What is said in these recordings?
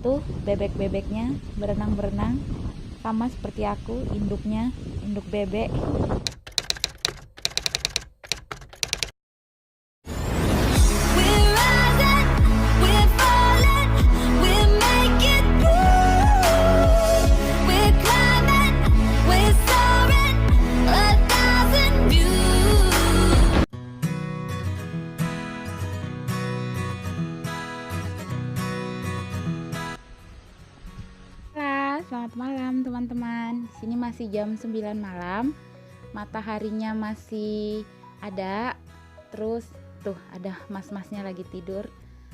Tuh bebek-bebeknya berenang-berenang, sama seperti aku, induknya, induk bebek. We're rising, we're falling, we're making moves. We're climbing, we're soaring, 1,000 views. Halo, selamat malam teman-teman. Di sini masih jam 9 malam. Mataharinya masih ada. Terus tuh ada mas-masnya lagi tidur.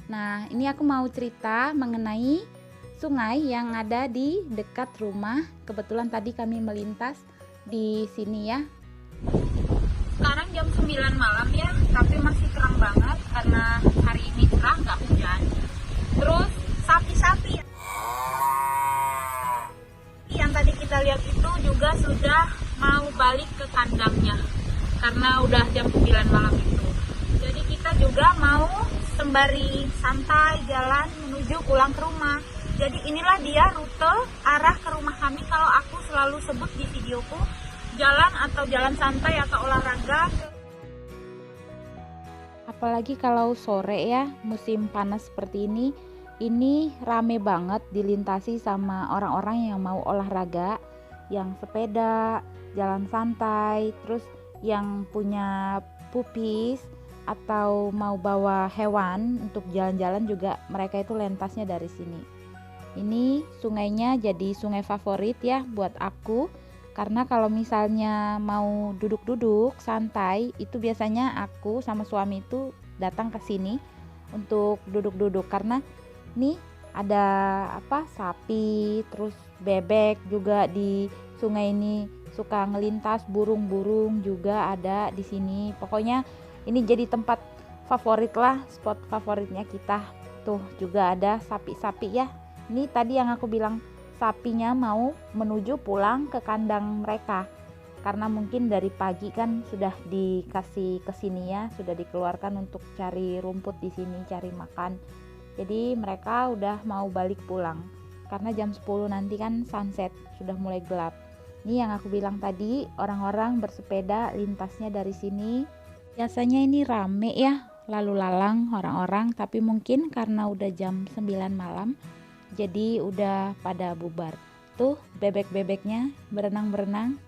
Nah, ini aku mau cerita mengenai sungai yang ada di dekat rumah. Kebetulan tadi kami melintas di sini ya. Sekarang jam 9 malam ya, tapi masih terang banget karena hari ini cerah, nggak hujan. Terus sapi-sapi yang tadi kita lihat itu juga sudah mau balik ke kandangnya karena udah jam 9 malam itu. Jadi kita juga mau sembari santai jalan menuju pulang ke rumah. Jadi inilah dia rute arah ke rumah kami. Kalau aku selalu sebut di videoku, jalan atau jalan santai atau olahraga. Apalagi kalau sore ya, musim panas seperti ini rame banget dilintasi sama orang-orang yang mau olahraga, yang sepeda, jalan santai, terus yang punya pupis atau mau bawa hewan untuk jalan-jalan juga, mereka itu lentasnya dari sini. Ini sungainya jadi sungai favorit ya buat aku, karena kalau misalnya mau duduk-duduk santai itu biasanya aku sama suami itu datang ke sini untuk duduk-duduk, karena nih ada sapi, terus bebek juga di sungai ini suka ngelintas, burung-burung juga ada di sini. Pokoknya ini jadi tempat favorit lah, spot favoritnya kita. Tuh juga ada sapi-sapi ya. Ini tadi yang aku bilang, sapinya mau menuju pulang ke kandang mereka. Karena mungkin dari pagi kan sudah dikasih ke sini ya, sudah dikeluarkan untuk cari rumput di sini, cari makan. Jadi mereka udah mau balik pulang. Karena jam 10 nanti kan sunset, sudah mulai gelap. Ini yang aku bilang tadi, orang-orang bersepeda lintasnya dari sini. Biasanya ini rame ya, lalu lalang orang-orang, tapi mungkin karena udah jam 9 malam, jadi udah pada bubar. Tuh bebek-bebeknya berenang-berenang,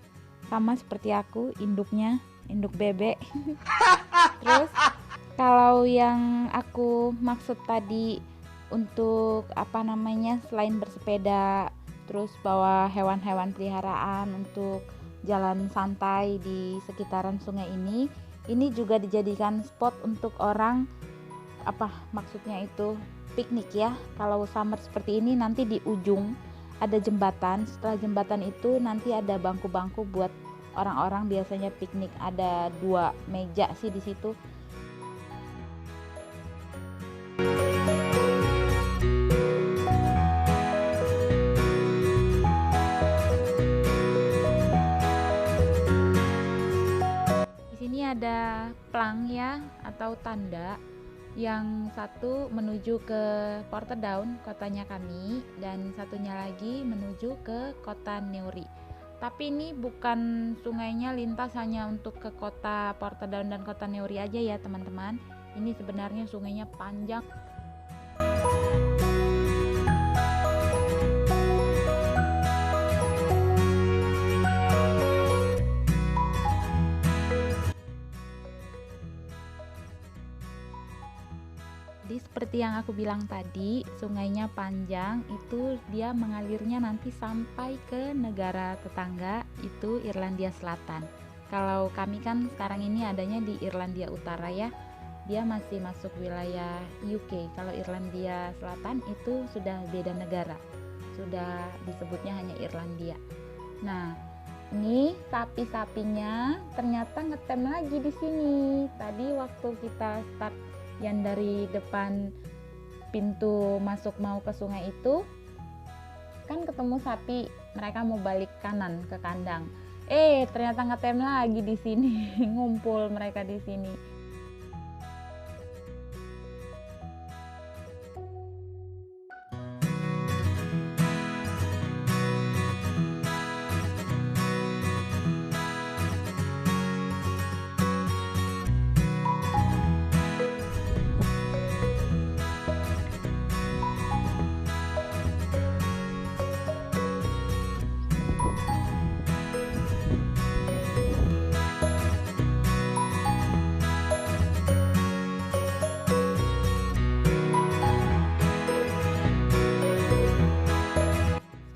sama seperti aku, induknya, induk bebek. Terus kalau yang aku maksud tadi untuk selain bersepeda terus bawa hewan-hewan peliharaan untuk jalan santai di sekitaran sungai ini juga dijadikan spot untuk orang, maksudnya itu piknik ya. Kalau summer seperti ini nanti di ujung ada jembatan, setelah jembatan itu nanti ada bangku-bangku buat orang-orang biasanya piknik, ada 2 meja sih di situ. Di sini ada plang ya, atau tanda. Yang satu menuju ke Portadown, kotanya kami, dan satunya lagi menuju ke kota Newry. Tapi ini bukan sungainya lintas hanya untuk ke kota Portadown dan kota Newry aja ya teman-teman. Ini sebenarnya sungainya panjang. Jadi seperti yang aku bilang tadi, sungainya panjang, itu dia mengalirnya nanti sampai ke negara tetangga, itu Irlandia Selatan. Kalau kami kan sekarang ini adanya di Irlandia Utara ya, dia masih masuk wilayah UK. Kalau Irlandia Selatan itu sudah beda negara, sudah disebutnya hanya Irlandia. Nah, ini sapi-sapinya ternyata ngetem lagi di sini. Tadi waktu kita start yang dari depan pintu masuk mau ke sungai itu kan ketemu sapi, mereka mau balik kanan ke kandang. Ternyata ngetem lagi di sini. Ngumpul mereka di sini.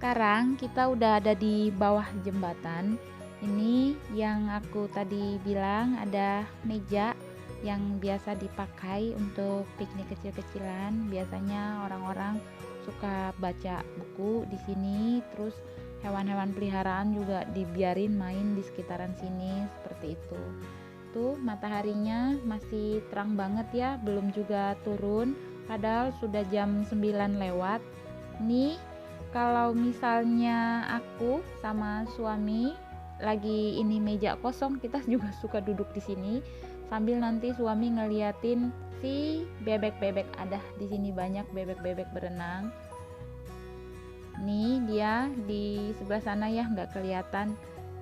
Sekarang kita udah ada di bawah jembatan. Ini yang aku tadi bilang, ada meja yang biasa dipakai untuk piknik kecil-kecilan. Biasanya orang-orang suka baca buku di sini, terus hewan-hewan peliharaan juga dibiarin main di sekitaran sini seperti itu. Tuh mataharinya masih terang banget ya, belum juga turun, padahal sudah jam 9 lewat. Nih kalau misalnya aku sama suami lagi ini meja kosong, kita juga suka duduk di sini sambil nanti suami ngeliatin si bebek-bebek. Ada di sini banyak bebek-bebek berenang. Nih dia di sebelah sana ya, nggak kelihatan.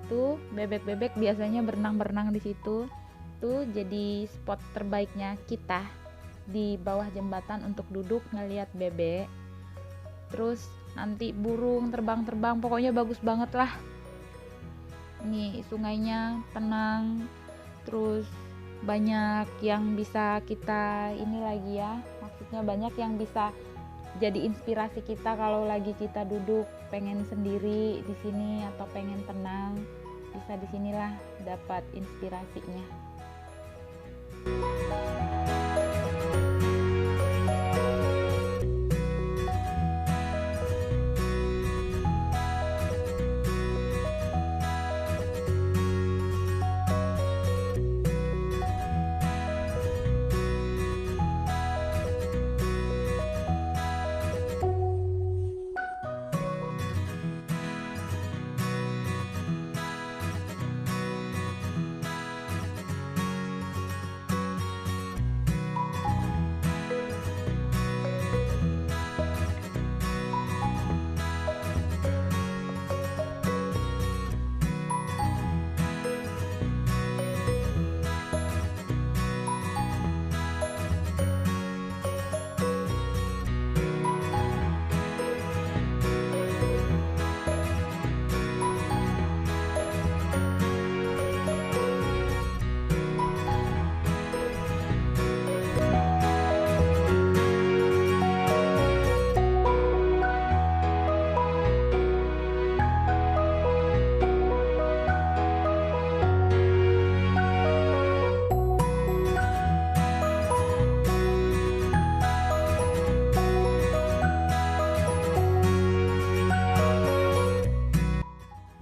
Tuh bebek-bebek biasanya berenang-berenang di situ. Tuh jadi spot terbaiknya kita di bawah jembatan untuk duduk ngeliat bebek. Terus nanti burung terbang-terbang, pokoknya bagus banget lah. Nih sungainya tenang, terus banyak yang bisa kita ini lagi ya, maksudnya banyak yang bisa jadi inspirasi kita kalau lagi kita duduk pengen sendiri di sini atau pengen tenang, bisa di sinilah dapat inspirasinya.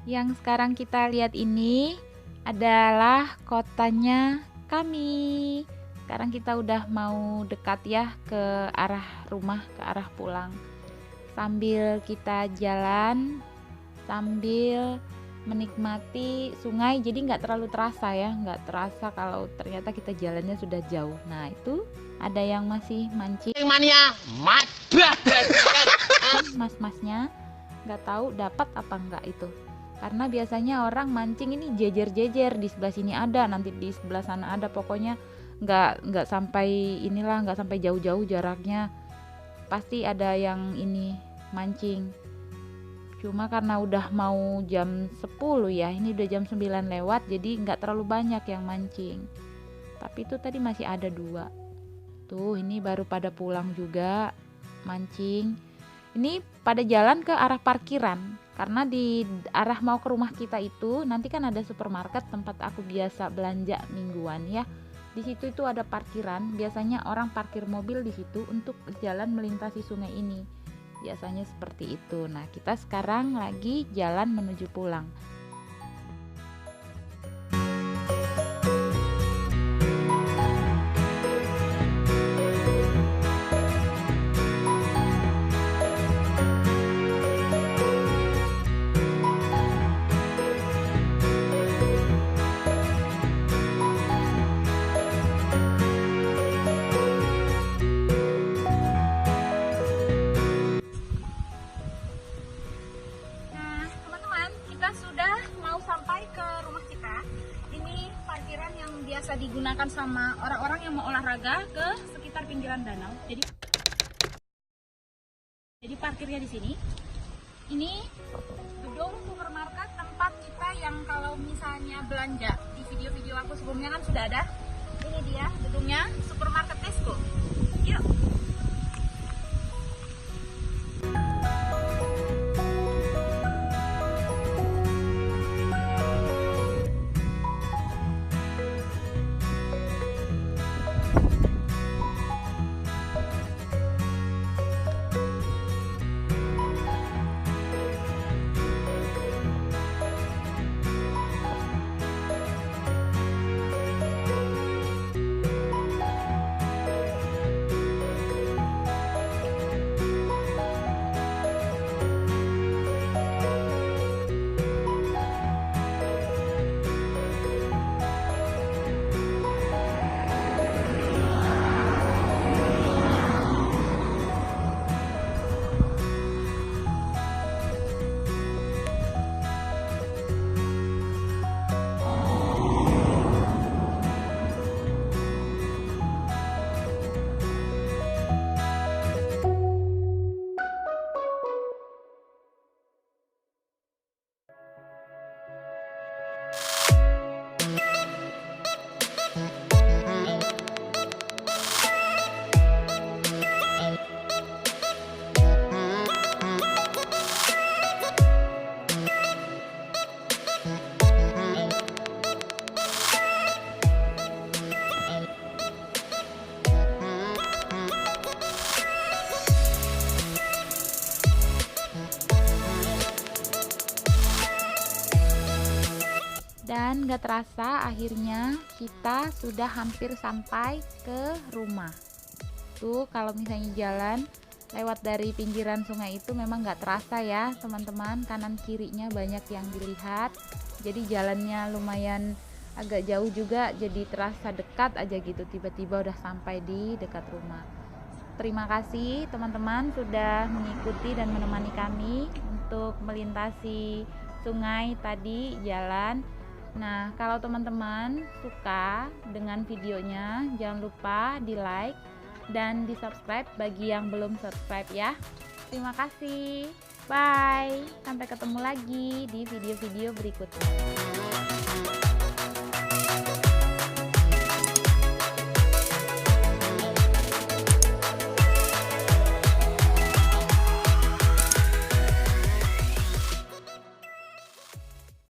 Yang sekarang kita lihat ini adalah kotanya kami. Sekarang kita udah mau dekat ya ke arah rumah, ke arah pulang. Sambil kita jalan, sambil menikmati sungai, jadi nggak terlalu terasa ya, nggak terasa kalau ternyata kita jalannya sudah jauh. Nah itu ada yang masih mancing. Mania, Mas-masnya nggak tahu dapat apa enggak itu. Karena biasanya orang mancing ini jejer-jejer, di sebelah sini ada, nanti di sebelah sana ada, pokoknya nggak sampai inilah, nggak sampai jauh-jauh jaraknya, pasti ada yang ini mancing. Cuma karena udah mau jam 10 ya, ini udah jam 9 lewat, jadi nggak terlalu banyak yang mancing. Tapi itu tadi masih ada 2 tuh, ini baru pada pulang juga mancing. Ini pada jalan ke arah parkiran, karena di arah mau ke rumah kita itu nanti kan ada supermarket tempat aku biasa belanja mingguan ya. Di situ itu ada parkiran, biasanya orang parkir mobil di situ untuk jalan melintasi sungai ini. Biasanya seperti itu. Nah, kita sekarang lagi jalan menuju pulang. Biasa digunakan sama orang-orang yang mau olahraga ke sekitar pinggiran danau. Jadi parkirnya di sini. Ini gedung supermarket tempat kita yang kalau misalnya belanja, di video-video aku sebelumnya kan sudah ada. Ini dia gedungnya, supermarket Tesco. Yuk. Dan gak terasa akhirnya kita sudah hampir sampai ke rumah. Tuh kalau misalnya jalan lewat dari pinggiran sungai itu memang gak terasa ya teman-teman, kanan kirinya banyak yang dilihat. Jadi jalannya lumayan agak jauh juga, jadi terasa dekat aja gitu, tiba-tiba udah sampai di dekat rumah. Terima kasih teman-teman sudah mengikuti dan menemani kami untuk melintasi sungai tadi jalan. Nah, kalau teman-teman suka dengan videonya, jangan lupa di like dan di subscribe bagi yang belum subscribe ya. Terima kasih, bye, sampai ketemu lagi di video-video berikutnya.